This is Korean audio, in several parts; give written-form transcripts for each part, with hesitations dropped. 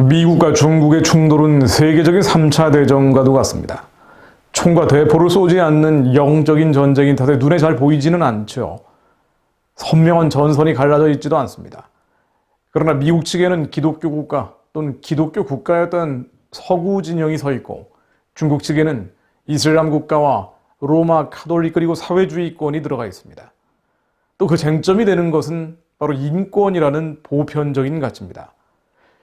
미국과 중국의 충돌은 세계적인 3차 대전과도 같습니다. 총과 대포를 쏘지 않는 영적인 전쟁인 탓에 눈에 잘 보이지는 않죠. 선명한 전선이 갈라져 있지도 않습니다. 그러나 미국 측에는 기독교 국가 또는 기독교 국가였던 서구 진영이 서 있고, 중국 측에는 이슬람 국가와 로마 카톨릭 그리고 사회주의권이 들어가 있습니다. 또 그 쟁점이 되는 것은 바로 인권이라는 보편적인 가치입니다.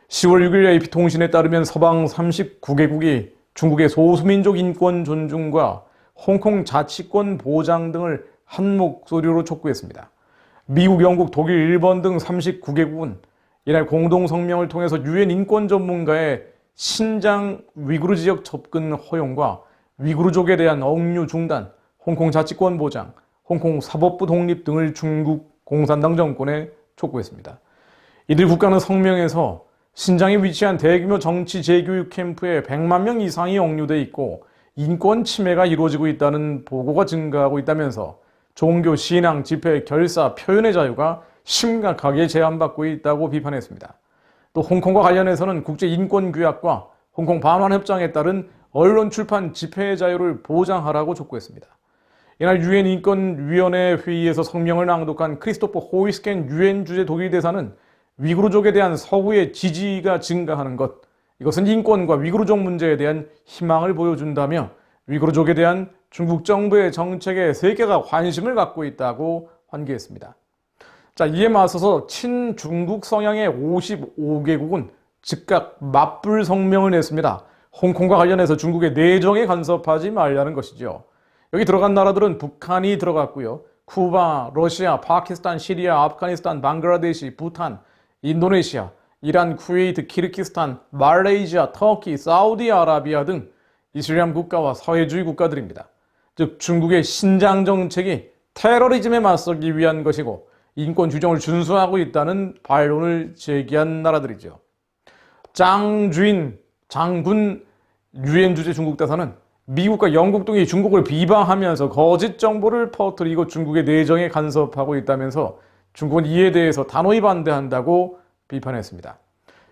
10월 6일 AP통신에 따르면 서방 39개국이 중국의 소수민족 인권 존중과 홍콩 자치권 보장 등을 한 목소리로 촉구했습니다. 미국, 영국, 독일, 일본 등 39개국은 이날 공동성명을 통해서 유엔 인권 전문가의 신장 위구르 지역 접근 허용과 위구르족에 대한 억류 중단, 홍콩 자치권 보장, 홍콩 사법부 독립 등을 중국 공산당 정권에 촉구했습니다. 이들 국가는 성명에서 신장에 위치한 대규모 정치 재교육 캠프에 100만 명 이상이 억류돼 있고 인권 침해가 이루어지고 있다는 보고가 증가하고 있다면서 종교, 신앙, 집회, 결사, 표현의 자유가 심각하게 제한받고 있다고 비판했습니다. 또 홍콩과 관련해서는 국제인권규약과 홍콩 반환협정에 따른 언론, 출판, 집회의 자유를 보장하라고 촉구했습니다. 이날 유엔 인권위원회 회의에서 성명을 낭독한 크리스토퍼 호이스켄 유엔 주재 독일 대사는 위구르족에 대한 서구의 지지가 증가하는 것, 이것은 인권과 위구르족 문제에 대한 희망을 보여준다며 위구르족에 대한 중국 정부의 정책에 세계가 관심을 갖고 있다고 환기했습니다. 자, 이에 맞서서 친중국 성향의 55개국은 즉각 맞불 성명을 냈습니다. 홍콩과 관련해서 중국의 내정에 간섭하지 말라는 것이죠. 여기 들어간 나라들은 북한이 들어갔고요. 쿠바, 러시아, 파키스탄, 시리아, 아프가니스탄, 방글라데시, 부탄, 인도네시아, 이란, 쿠웨이트, 키르기스탄, 말레이시아, 터키, 사우디아라비아 등 이슬람 국가와 사회주의 국가들입니다. 즉 중국의 신장 정책이 테러리즘에 맞서기 위한 것이고 인권 규정을 준수하고 있다는 반론을 제기한 나라들이죠. 장주인 장군 유엔 주재 중국 대사는 미국과 영국 등이 중국을 비방하면서 거짓 정보를 퍼뜨리고 중국의 내정에 간섭하고 있다면서 중국은 이에 대해서 단호히 반대한다고 비판했습니다.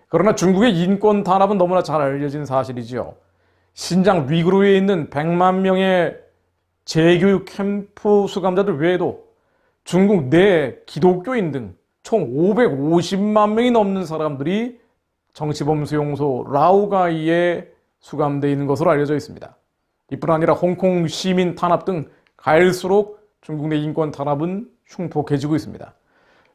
그러나 중국의 인권 탄압은 너무나 잘 알려진 사실이지요. 신장 위구르에 있는 100만 명의 재교육 캠프 수감자들 외에도 중국 내 기독교인 등 총 550만 명이 넘는 사람들이 정치범 수용소 라오가이에 수감되어 있는 것으로 알려져 있습니다. 이뿐 아니라 홍콩 시민 탄압 등 갈수록 중국 내 인권 탄압은 흉폭해지고 있습니다.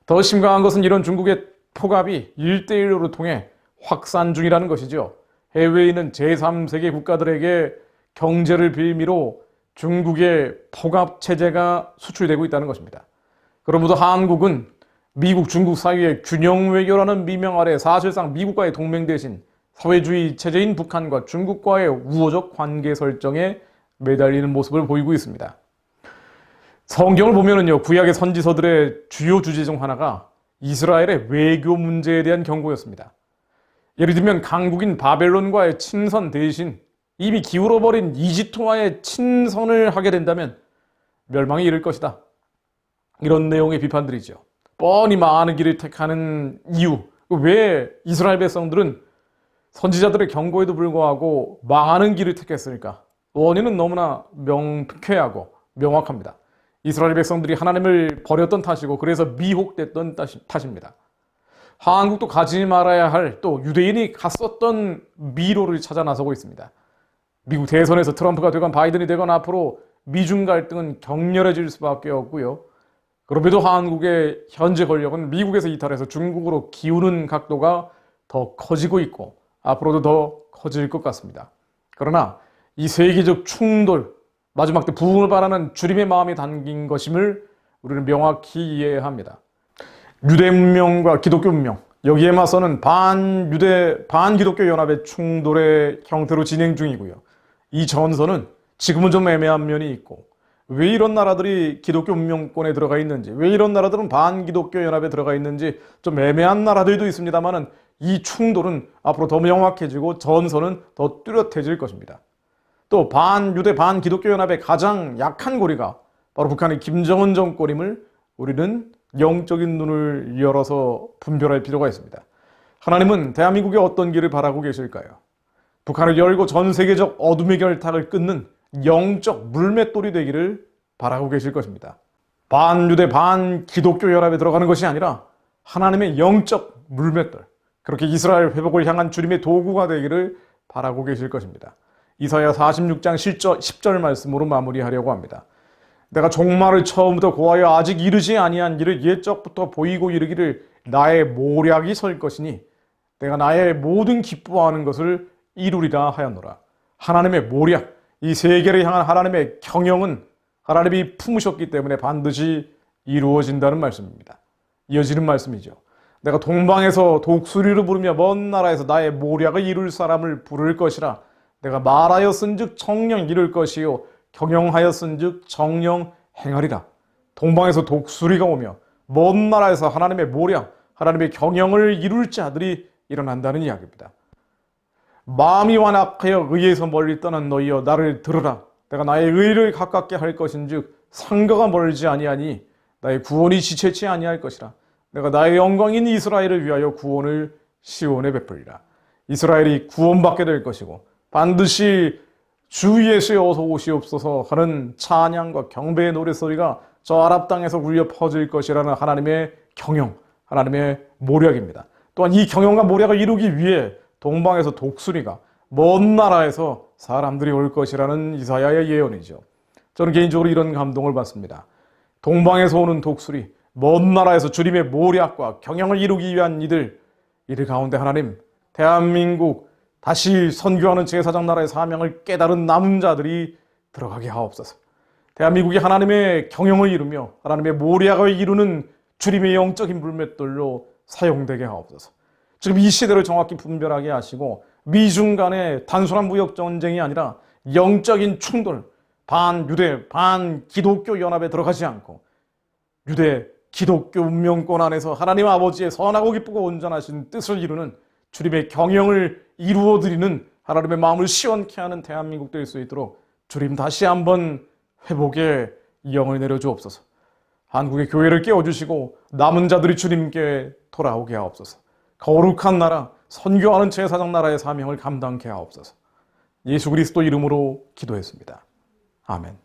더 심각한 것은 이런 중국의 폭압이 1대1로 통해 확산 중이라는 것이죠. 해외에 있는 제3세계 국가들에게 경제를 빌미로 중국의 폭압 체제가 수출되고 있다는 것입니다. 그러므로 한국은 미국, 중국 사이의 균형 외교라는 미명 아래 사실상 미국과의 동맹 대신 사회주의 체제인 북한과 중국과의 우호적 관계 설정에 매달리는 모습을 보이고 있습니다. 성경을 보면은요, 구약의 선지서들의 주요 주제 중 하나가 이스라엘의 외교 문제에 대한 경고였습니다. 예를 들면 강국인 바벨론과의 친선 대신 이미 기울어버린 이집트와의 친선을 하게 된다면 멸망이 이를 것이다. 이런 내용의 비판들이죠. 뻔히 망하는 길을 택하는 이유, 왜 이스라엘 백성들은 선지자들의 경고에도 불구하고 망하는 길을 택했을까? 원인은 너무나 명쾌하고 명확합니다. 이스라엘 백성들이 하나님을 버렸던 탓이고 그래서 미혹됐던 탓입니다. 한국도 가지 말아야 할 또 유대인이 갔었던 미로를 찾아 나서고 있습니다. 미국 대선에서 트럼프가 되건 바이든이 되건 앞으로 미중 갈등은 격렬해질 수밖에 없고요. 그럼에도 한국의 현재 권력은 미국에서 이탈해서 중국으로 기우는 각도가 더 커지고 있고 앞으로도 더 커질 것 같습니다. 그러나 이 세계적 충돌, 마지막 때 부흥을 바라는 주님의 마음이 담긴 것임을 우리는 명확히 이해해야 합니다. 유대 문명과 기독교 문명, 여기에 맞서는 반유대, 반기독교 연합의 충돌의 형태로 진행 중이고요. 이 전선은 지금은 좀 애매한 면이 있고 왜 이런 나라들이 기독교 문명권에 들어가 있는지, 왜 이런 나라들은 반기독교 연합에 들어가 있는지 좀 애매한 나라들도 있습니다만은 이 충돌은 앞으로 더 명확해지고 전선은 더 뚜렷해질 것입니다. 또 반유대 반기독교 연합의 가장 약한 고리가 바로 북한의 김정은 정권임을 우리는 영적인 눈을 열어서 분별할 필요가 있습니다. 하나님은 대한민국의 어떤 길을 바라고 계실까요? 북한을 열고 전 세계적 어둠의 결탁을 끊는 영적 물맷돌이 되기를 바라고 계실 것입니다. 반유대 반기독교 연합에 들어가는 것이 아니라 하나님의 영적 물맷돌, 그렇게 이스라엘 회복을 향한 주님의 도구가 되기를 바라고 계실 것입니다. 이사야 46장 10절 말씀으로 마무리하려고 합니다. 내가 종말을 처음부터 고하여 아직 이르지 아니한 일을 옛적부터 보이고 이르기를 나의 모략이 설 것이니 내가 나의 모든 기뻐하는 것을 이루리라 하였노라. 하나님의 모략, 이 세계를 향한 하나님의 경영은 하나님이 품으셨기 때문에 반드시 이루어진다는 말씀입니다. 이어지는 말씀이죠. 내가 동방에서 독수리를 부르며 먼 나라에서 나의 모략을 이룰 사람을 부를 것이라. 내가 말하였은즉 정령 이룰 것이요 경영하였은즉 정령 행하리라. 동방에서 독수리가 오며 먼 나라에서 하나님의 모략, 하나님의 경영을 이룰 자들이 일어난다는 이야기입니다. 마음이 완악하여 의에서 멀리 떠난 너희여 나를 들으라. 내가 나의 의를 가깝게 할 것인즉 상가가 멀지 아니하니 나의 구원이 지체치 아니할 것이라. 내가 나의 영광인 이스라엘을 위하여 구원을 시온에 베풀리라. 이스라엘이 구원받게 될 것이고 반드시 주 예수의 어서 오시옵소서 하는 찬양과 경배의 노랫소리가 저 아랍 땅에서 울려 퍼질 것이라는 하나님의 경영, 하나님의 모략입니다. 또한 이 경영과 모략을 이루기 위해 동방에서 독수리가 먼 나라에서 사람들이 올 것이라는 이사야의 예언이죠. 저는 개인적으로 이런 감동을 받습니다. 동방에서 오는 독수리, 먼 나라에서 주님의 모략과 경영을 이루기 위한 이들 가운데 하나님, 대한민국 다시 선교하는 제사장 나라의 사명을 깨달은 남은 자들이 들어가게 하옵소서. 대한민국이 하나님의 경영을 이루며 하나님의 모략을 이루는 주님의 영적인 물맷돌로 사용되게 하옵소서. 지금 이 시대를 정확히 분별하게 하시고 미중 간의 단순한 무역 전쟁이 아니라 영적인 충돌, 반유대, 반기독교 연합에 들어가지 않고 유대, 기독교 운명권 안에서 하나님 아버지의 선하고 기쁘고 온전하신 뜻을 이루는 주님의 경영을 이루어드리는 하나님의 마음을 시원케 하는 대한민국 될 수 있도록 주님 다시 한번 회복의 영을 내려주옵소서. 한국의 교회를 깨워주시고 남은 자들이 주님께 돌아오게 하옵소서. 거룩한 나라, 선교하는 제사장 나라의 사명을 감당케 하옵소서. 예수 그리스도 이름으로 기도했습니다. 아멘.